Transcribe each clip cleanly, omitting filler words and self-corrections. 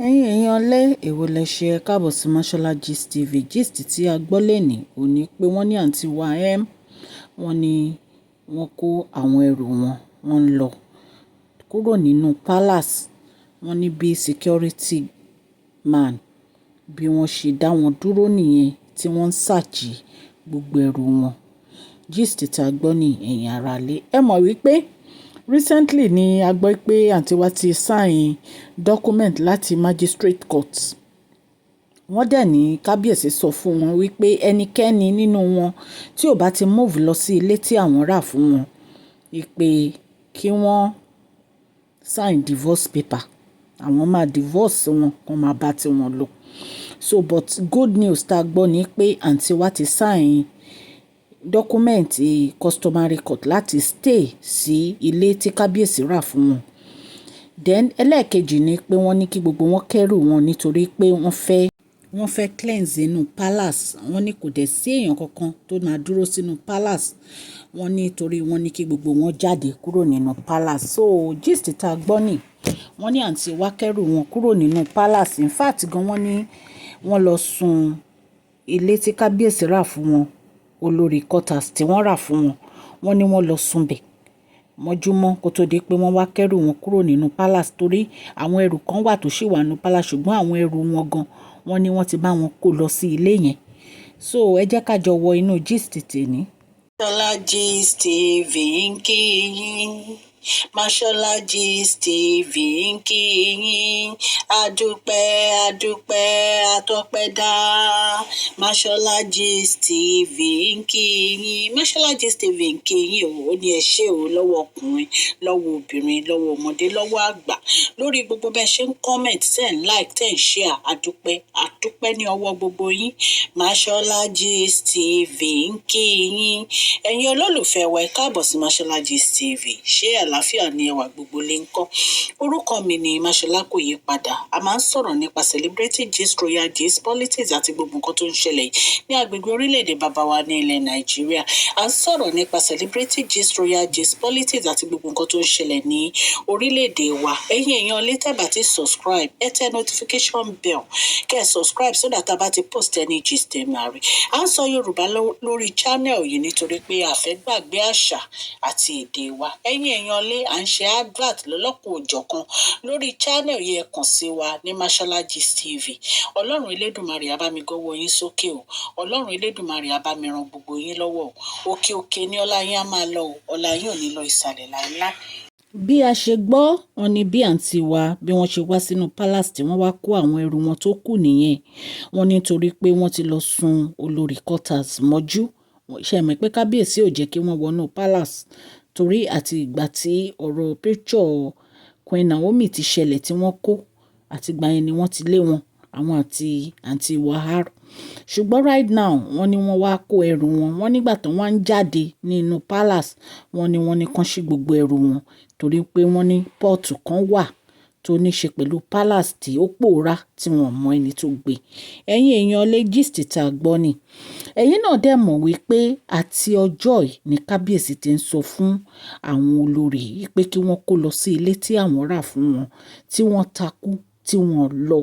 Ẹ̀yin èèyàn lé èwo lẹ ṣe ẹ káàbọ̀ sí Mashola Gist TV. Gist tí a gbọ́ lẹ́nìí ò ní pé wọ́n ní àǹtí wa wọ́n ní wọ́n kó àwọn ẹrù wọ́n ń lọ kúrò nínú palace. Wọ́n ní bí security man bí wọ́n ṣe dá wọn dúró nìyẹn tí wọ́n ń ṣàjì gbogbo ẹrù wọn. Gist tí a gbọ́ ní ẹ̀yin ará lé ẹ mọ̀ wípé recently ni a gbọ́ pé àǹtí wa ti sign document láti magistrate court. Wọ́n dẹ̀ ní kábíyèsí sọ fún wọn wípé ẹnikẹ́ni nínú wọn tí ò bá ti move lọ sí ilé tí àwọn rà fún wọn wípé kí wọ́n sign divorce paper. Àwọn máa divorce wọn, wọ́n máa bá ti wọn lọ. So but good news tá a gbọ́ ni pé àǹtí wa ti sign dọ́kúmẹ̀ntì customary court láti stay sí ilé tí kábíyèsí rà fún wọn. Then ẹlẹ́ẹ̀kejì ni pé wọ́n ní kí gbogbo wọn kẹ́rù wọn nítorí pé wọ́n fẹ́ cleanse inú palace. Wọ́n ní kò dẹ̀ sí èèyàn kankan tó máa dúró sínú palace. Wọ́n ní torí wọ́n ní kí gbogbo wọn jáde kúrò nínú palace. So gist tá a gbọ́ ni wọ́n ní àǹtí wa kẹ́rù wọn kúrò nínú palace. In fact gan wọ́n ní wọ́n lọ sùn ilé tí kábíyèsí rà fún wọn, olórí quarters tí wọ́n rà fún wọn. Wọ́n ní wọ́n lọ sùn bẹ̀ mọ́júmọ́ kó tó di pé wọ́n wá kẹ́rù wọn kúrò nínú palace torí àwọn ẹrù kan wà tó ṣì wà nínú palace ṣùgbọ́n àwọn ẹrù wọn gan wọ́n ní wọ́n ti bá wọn kó lọ sí ilé yẹn. So ẹ jẹ́ ká jọ wọ inú gist tèmi. Mashola Gist TV ń kí yín. Mashola Gist TV ń kí yín. Adúpẹ́ atọ́pẹ́dá. Mashola Gist TV ń kí yín. Mashola Gist TV ń kí yín ó ní ẹ ṣé o lọ́wọ́ ọkùnrin, lọ́wọ́ obìnrin, lọ́wọ́ ọmọdé, lọ́wọ́ àgbà lórí gbogbo bẹ́ẹ̀ ṣe ń comment, tẹ́ ń like, tẹ́ ń share. Adúpẹ́ ní ọwọ́ gbogbo yín. Mashola Gist TV ń kí yín. Ẹ̀yin olólùfẹ́ wa ẹ káàbọ̀ sí Mashola Gist TV. Ṣé àlàáfíà ni ẹwà gbogbo lè ń kọ́? Orúkọ mi ni Mashola kò yí padà. A máa ń sọ̀rọ̀ nípa celebrity gist, royal gist, politics àti gbogbo nǹkan tó ń ṣẹlẹ̀ ní agbègbè orílẹ̀-èdè bàbá wa ní ilẹ̀ Nàìjíríà. A ń sọ̀rọ̀ nípa celebrity gist, royal gist, politics àti gbogbo nǹkan tó ń ṣẹlẹ̀ ní orílẹ̀-èdè wa. Ẹ̀yin èèyàn lè tẹ́ bá ti subscribe, ẹ tẹ notification bell kẹ́ ẹ subscribe so that a bá ti post any gist ẹ máa rí. A ń sọ Yorùbá lórí channel yìí nítorí pé a fẹ́ gbàgbé àṣà àti èdè wa. Ẹ̀yin èèyàn lè à ń ṣe advert lọ́lọ́kùn òjọ̀kan lórí channel yìí, ẹ kàn sí wa ní Mashola Gist TV. Ọlọ́run Elédùmarè á bá mi gọ́wọ́ yín sókè o. Ọlọ́run Elédùmarè á bá mi ran gbogbo yín lọ́wọ́ o. Òkè òkè ni ọlá yín á máa lọ o. Ọlá yín ò ní lọ ìsàlẹ̀ láíláí. Bí a ṣe gbọ́ wọn ni bí àǹtí wa bí wọ́n ṣe wá sínú palace tí wọ́n wá kó àwọn ẹrù wọn tó kù nìyẹn. Wọ́n ní torí pé wọ́n ti lọ sùn olórí quarters mọ́jú. Ṣé ẹ mọ̀ pé kábíyèsí ò jẹ́ kí wọ́n wọnú palace torí àti ìgbà tí ọ̀rọ̀ picture Queen Naomi ti ṣẹlẹ̀ tí wọ́n kó àti ìgbà yẹn ni wọ́n ti lé wọn àwọn àti àǹtí wahar. Ṣùgbọ́n right now wọ́n ní wọ́n wá kó ẹrù wọn. Wọ́n nígbà tó wọ́n ń jáde nínú palace wọ́n ní kán ṣí gbogbo ẹrù wọn torí pé wọ́n ní pọ́ọ̀tù kan wà tó ní ṣe pẹ̀lú palace tí ó pòórá tí wọ́n mọ ẹni tó gbé. Ẹ̀yin èèyàn lè gist tá a gbọ́ ni. Ẹ̀yin náà dẹ̀ mọ̀ wípé àti ọjọ́ yìí ni kábíyèsí ti ń sọ fún àwọn olórí yìí pé kí wọ́n kó lọ sí ilé tí àwọn rà fún wọn tí wọ́n takú tí wọ́n lọ.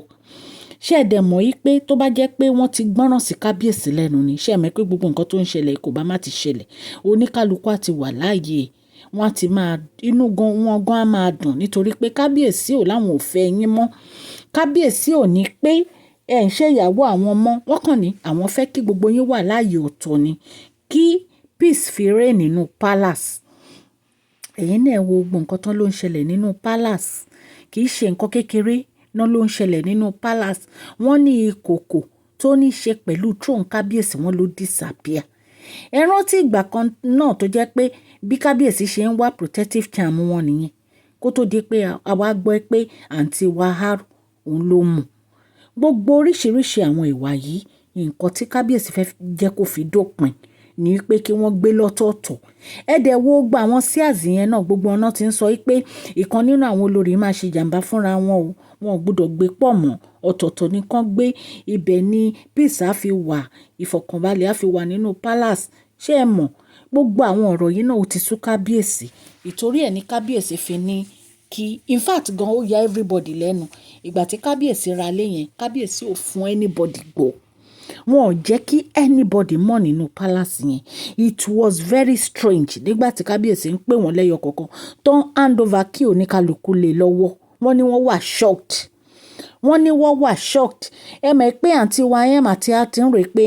Ṣé ẹ dẹ̀ mọ̀ yìí pé tó bá jẹ́ pé wọ́n ti gbọ́ràn sí kábíyèsí lẹ́nu ni, ṣé ẹ mọ̀ pé gbogbo nǹkan tó ń ṣẹlẹ̀ kò bá má ti ṣẹlẹ̀. Oníkálukú á ti wà láàyè, wọ́n á ti máa inú wọn gan á máa dùn nítorí pé kábíyèsí ò láwọn ò fẹ́ yín mọ́. Kábíyèsí ò ní pé ẹ ń ṣe ìyàwó àwọn ọmọ, wọ́n kàn ní àwọn fẹ́ kí gbogbo yín wà láàyè ọ̀tọ̀ ni kí peace fi reign nínú palace. Ẹ̀yin náà wo gbogbo nǹkan tán ló ń ṣẹlẹ̀ nínú palace. Kì í ṣe nǹkan kékeré náà ló ń ṣẹlẹ̀ nínú palace. Wọ́n ní ìkòkò tó ní ṣe pẹ̀lú throne kábíyèsí wọn ló disappear. Ẹ rántí ìgbà kan náà tó jẹ́ pé bí kábíyèsí ṣe ń wá protective charm wọn nìyẹn kó tó di pé àwa gbọ́ pé àǹtí wahar òun ló mú. Gbogbo oríṣiríṣi àwọn ìwà yìí nǹkan tí kábíyèsí fẹ́ jẹ́ kó fi dópin ní pé kí wọ́n gbé lọ́tọ̀ọ̀tọ̀. Ẹ dẹ̀ wo gba àwọn seers yẹn náà gbogbo ọ̀nà ti ń sọ pé ìkan nínú àwọn olórí máa ṣe jàǹbá fúnra wọn o. Wọn ò gbọdọ̀ gbé pọ̀ mọ́, ọ̀tọ̀ọ̀tọ̀ ni kán gbé. Ibẹ̀ ni peace á fi wà, ìfọ̀kànbalẹ̀ á fi wà nínú palace. Ṣé ẹ mọ̀ gbogbo àwọn ọ̀rọ̀ yìí náà ó ti sú kábíyèsí. Ìtorí ẹ̀ ní kábíyèsí fi ní kí in fact gan ó ya everybody lẹ́nu ìgbà tí kábíyèsí ra lé yẹn kábíyèsí ò fún anybody gbọ́ wọn ò jẹ́ kí anybody mọ̀ nínú palace yẹn it was very strange nígbà tí kábíyèsí ń pè wọ́n lẹ́yọ kọ̀ọ̀kan tó ń hand over kí oníkálukú lè lọ́wọ́ wọ́n ní wọ́n wà shocked ẹ mọ̀ pé àǹtí wa M àti a ti ń rò pé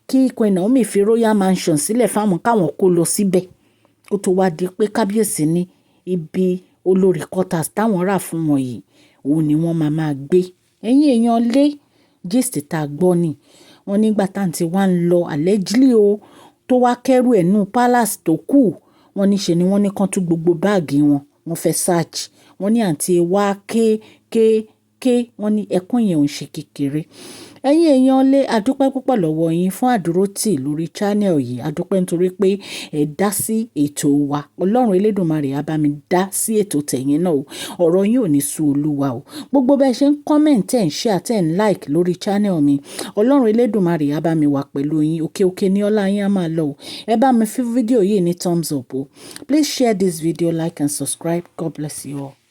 kí Queen Naomi fi royal mansion sílẹ̀ fáwọn káwọn kó lọ síbẹ̀ kó tó wá di pé kábíyèsí ní ibi olórí quarters táwọn rà fún wọn yìí òun ni wọ́n máa gbé ẹ̀yin èèyàn lé gist tá a gbọ́ ni wọ́n nígbà táǹtí wa ń lọ allegedly o tó wá kẹ́rù ẹ̀ nù palace tó kù wọ́n ní ṣe ni wọ́n ní kán tú gbogbo báàgì wọ́n fẹ́ search wọ́n ní àǹtí wa ké wọ́n ní ẹkún yẹn ò ń ṣe kékeré ẹ̀yin èèyàn lé adúpẹ́ púpọ̀ lọ́wọ́ yín fún àdúrótì lórí channel yìí adúpẹ́ nítorí pé ẹ dá sí ètò wa ọlọ́run elédùnmarè á bá mi dá sí ètò tẹ̀yìn náà o ọ̀rọ̀ yín ò ní sú olúwa o gbogbo bẹ́ẹ̀ ṣe ń comment ẹ̀ ń share tẹ̀ ń like lórí channel mi ọlọ́run elédùnmarè á bá mi wà pẹ̀lú yín òkè ní ọlá yín á máa lọ o ẹ bá mi fi fídíò yìí ní thumbs up o please share this video like and subscribe God bless you all.